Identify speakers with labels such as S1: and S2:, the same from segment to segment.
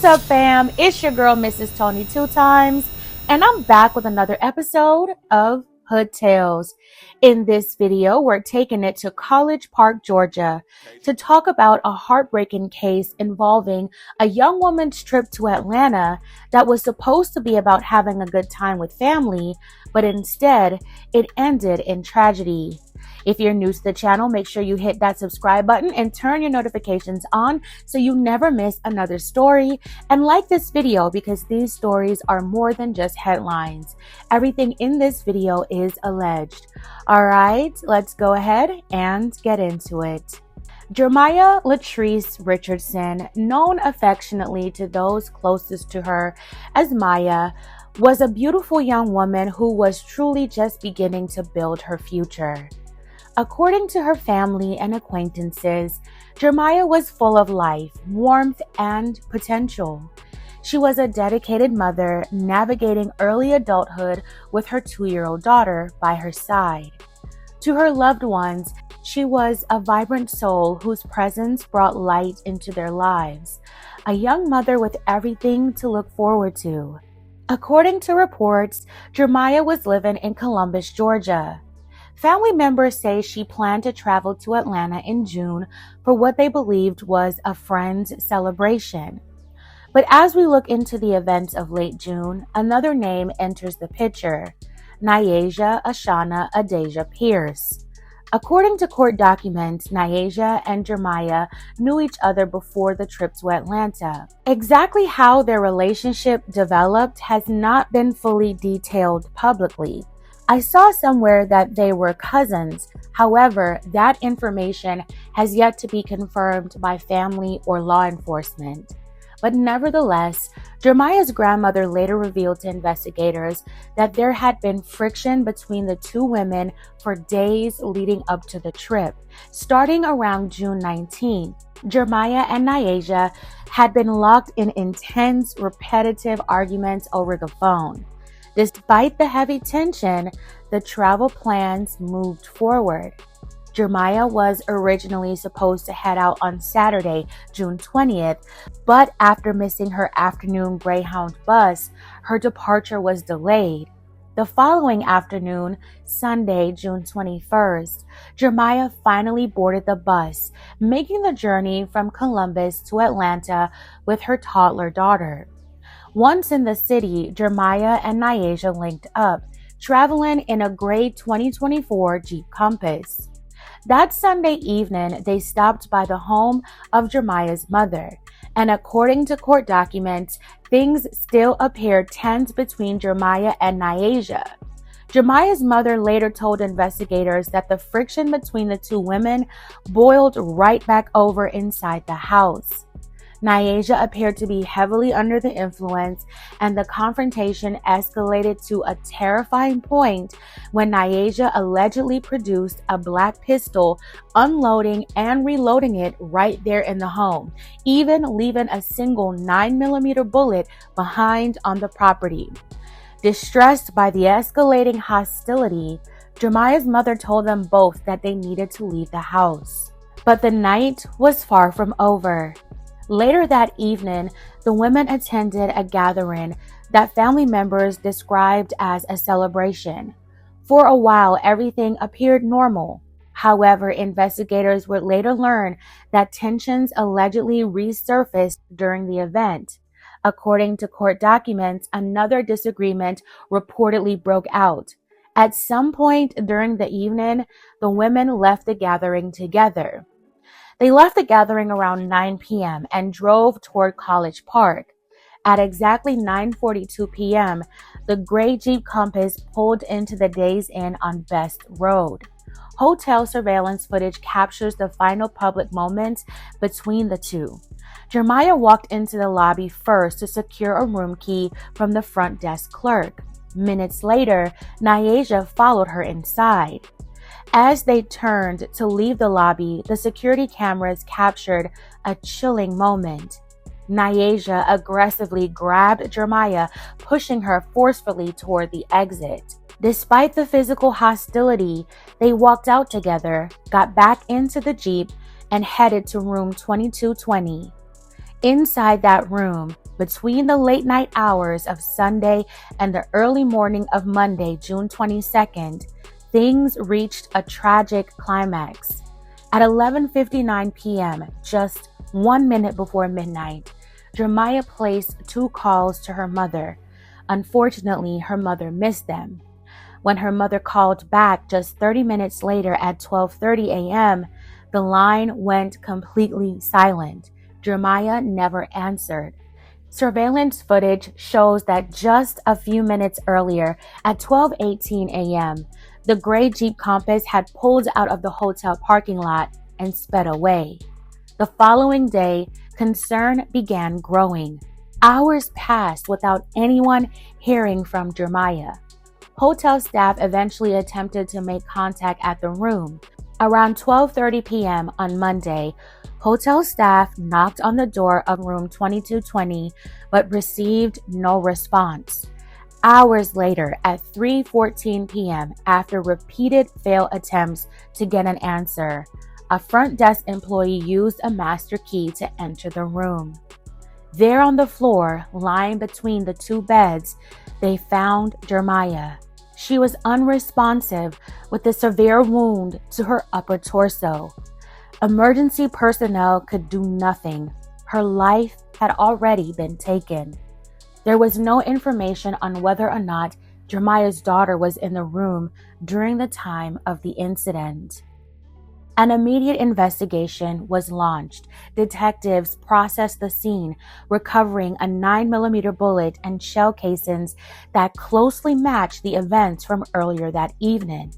S1: What's up, fam? It's your girl, Mrs. Tony Two Times, and I'm back with another episode of Hood Tales. In this video, we're taking it to College Park, Georgia, to talk about a heartbreaking case involving a young woman's trip to Atlanta that was supposed to be about having a good time with family, but instead, it ended in tragedy. If you're new to the channel, make sure you hit that subscribe button and turn your notifications on so you never miss another story. And like this video because these stories are more than just headlines. Everything in this video is alleged. All right, let's go ahead and get into it. Jermiya Latrice Richardson, known affectionately to those closest to her as Maya, was a beautiful young woman who was truly just beginning to build her future. According to her family and acquaintances, Jermiya was full of life, warmth, and potential. She was a dedicated mother navigating early adulthood with her 2-year-old daughter by her side. To her loved ones, she was a vibrant soul whose presence brought light into their lives, a young mother with everything to look forward to. According to reports, Jermiya was living in Columbus, Georgia. Family members say she planned to travel to Atlanta in June for what they believed was a friend's celebration. But as we look into the events of late June, another name enters the picture: Nyasia Ashana Adasia Pierce. According to court documents, Nyasia and Jermiya knew each other before the trip to Atlanta. Exactly how their relationship developed has not been fully detailed publicly. I saw somewhere that they were cousins. However, that information has yet to be confirmed by family or law enforcement. But nevertheless, Jermiya's grandmother later revealed to investigators that there had been friction between the two women for days leading up to the trip, starting around June 19th. Jermiya and Nyasia had been locked in intense, repetitive arguments over the phone. Despite the heavy tension, the travel plans moved forward. Jermiya was originally supposed to head out on Saturday, June 20th, but after missing her afternoon Greyhound bus, her departure was delayed. The following afternoon, Sunday, June 21st, Jermiya finally boarded the bus, making the journey from Columbus to Atlanta with her toddler daughter. Once in the city, Jermiya and Nyasia linked up, traveling in a gray 2024 Jeep Compass. That Sunday evening, they stopped by the home of Jermiya's mother, and according to court documents, things still appeared tense between Jermiya and Nyasia. Jermiya's mother later told investigators that the friction between the two women boiled right back over inside the house. Nyasia appeared to be heavily under the influence, and the confrontation escalated to a terrifying point when Nyasia allegedly produced a black pistol, unloading and reloading it right there in the home, even leaving a single 9mm bullet behind on the property. Distressed by the escalating hostility, Jermiya's mother told them both that they needed to leave the house. But the night was far from over. Later that evening, the women attended a gathering that family members described as a celebration. For a while, everything appeared normal. However, investigators would later learn that tensions allegedly resurfaced during the event. According to court documents, another disagreement reportedly broke out. At some point during the evening, the women left the gathering together. They left the gathering around 9 p.m. and drove toward College Park. At exactly 9:42 p.m., the gray Jeep Compass pulled into the Days Inn on Best Road. Hotel surveillance footage captures the final public moments between the two. Jermiya walked into the lobby first to secure a room key from the front desk clerk. Minutes later, Nyasia followed her inside. As they turned to leave the lobby, the security cameras captured a chilling moment. Nyasia aggressively grabbed Jermiya, pushing her forcefully toward the exit. Despite the physical hostility, they walked out together, got back into the Jeep, and headed to room 2220. Inside that room, between the late night hours of Sunday and the early morning of Monday, June 22nd, things reached a tragic climax. At 11:59 p.m., just 1 minute before midnight, Jermiya placed 2 calls to her mother. Unfortunately, her mother missed them. When her mother called back just 30 minutes later at 12:30 a.m., the line went completely silent. Jermiya never answered. Surveillance footage shows that just a few minutes earlier, at 12:18 a.m., the gray Jeep Compass had pulled out of the hotel parking lot and sped away. The following day, concern began growing. Hours passed without anyone hearing from Jermiya. Hotel staff eventually attempted to make contact at the room. Around 12:30 p.m. on Monday, hotel staff knocked on the door of room 2220 but received no response. Hours later, at 3:14 p.m., after repeated failed attempts to get an answer, a front desk employee used a master key to enter the room. There on the floor, lying between the 2 beds, they found Jermiya. She was unresponsive with a severe wound to her upper torso. Emergency personnel could do nothing. Her life had already been taken. There was no information on whether or not Jermiya's daughter was in the room during the time of the incident. An immediate investigation was launched. Detectives processed the scene, recovering a 9mm bullet and shell casings that closely matched the events from earlier that evening.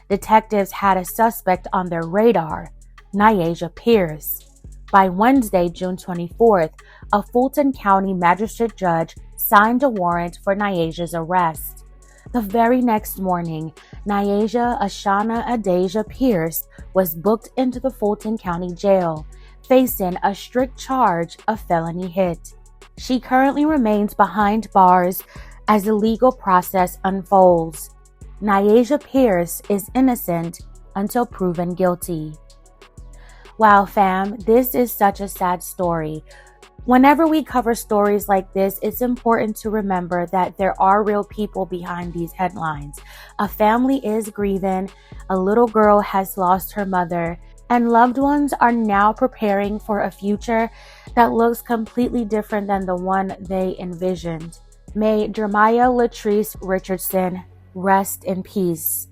S1: Detectives had a suspect on their radar, Nyasia Pierce. By Wednesday, June 24th, a Fulton County magistrate judge signed a warrant for Nyasia's arrest. The very next morning, Nyasia Ashana Adasia Pierce was booked into the Fulton County Jail, facing a strict charge of felony hit. She currently remains behind bars as the legal process unfolds. Nyasia Pierce is innocent until proven guilty. Wow, fam, this is such a sad story. Whenever we cover stories like this, it's important to remember that there are real people behind these headlines. A family is grieving, a little girl has lost her mother, and loved ones are now preparing for a future that looks completely different than the one they envisioned. May Jermiya Latrice Richardson rest in peace.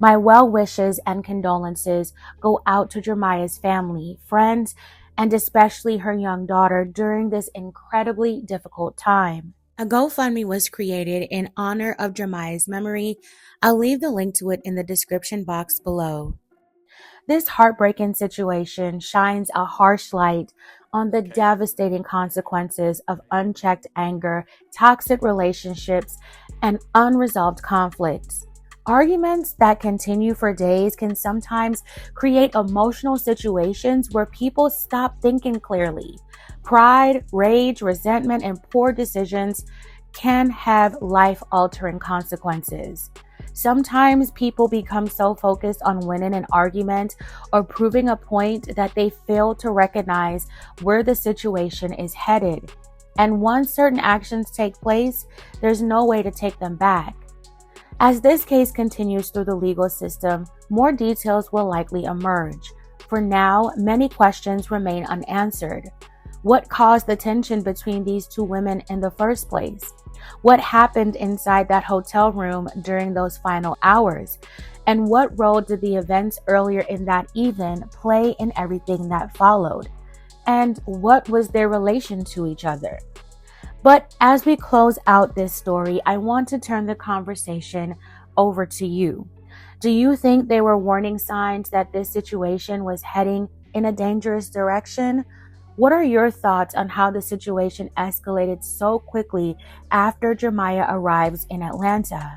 S1: My well wishes and condolences go out to Jermiya's family, friends, and especially her young daughter during this incredibly difficult time. A GoFundMe was created in honor of Jermiya's memory. I'll leave the link to it in the description box below. This heartbreaking situation shines a harsh light on the devastating consequences of unchecked anger, toxic relationships, and unresolved conflicts. Arguments that continue for days can sometimes create emotional situations where people stop thinking clearly. Pride, rage, resentment, and poor decisions can have life-altering consequences. Sometimes people become so focused on winning an argument or proving a point that they fail to recognize where the situation is headed. And once certain actions take place, there's no way to take them back. As this case continues through the legal system, more details will likely emerge. For now, many questions remain unanswered. What caused the tension between these 2 women in the first place? What happened inside that hotel room during those final hours? And what role did the events earlier in that evening play in everything that followed? And what was their relation to each other? But as we close out this story, I want to turn the conversation over to you. Do you think there were warning signs that this situation was heading in a dangerous direction? What are your thoughts on how the situation escalated so quickly after Jermiya arrives in Atlanta?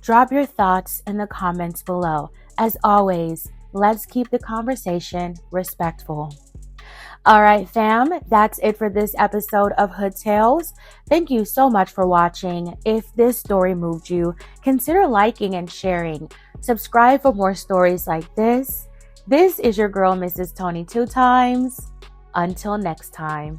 S1: Drop your thoughts in the comments below. As always, let's keep the conversation respectful. All right, fam, that's it for this episode of Hood Tales. Thank you so much for watching. If this story moved you, consider liking and sharing. Subscribe for more stories like this. This is your girl, Mrs. Tony 2 times. Until next time.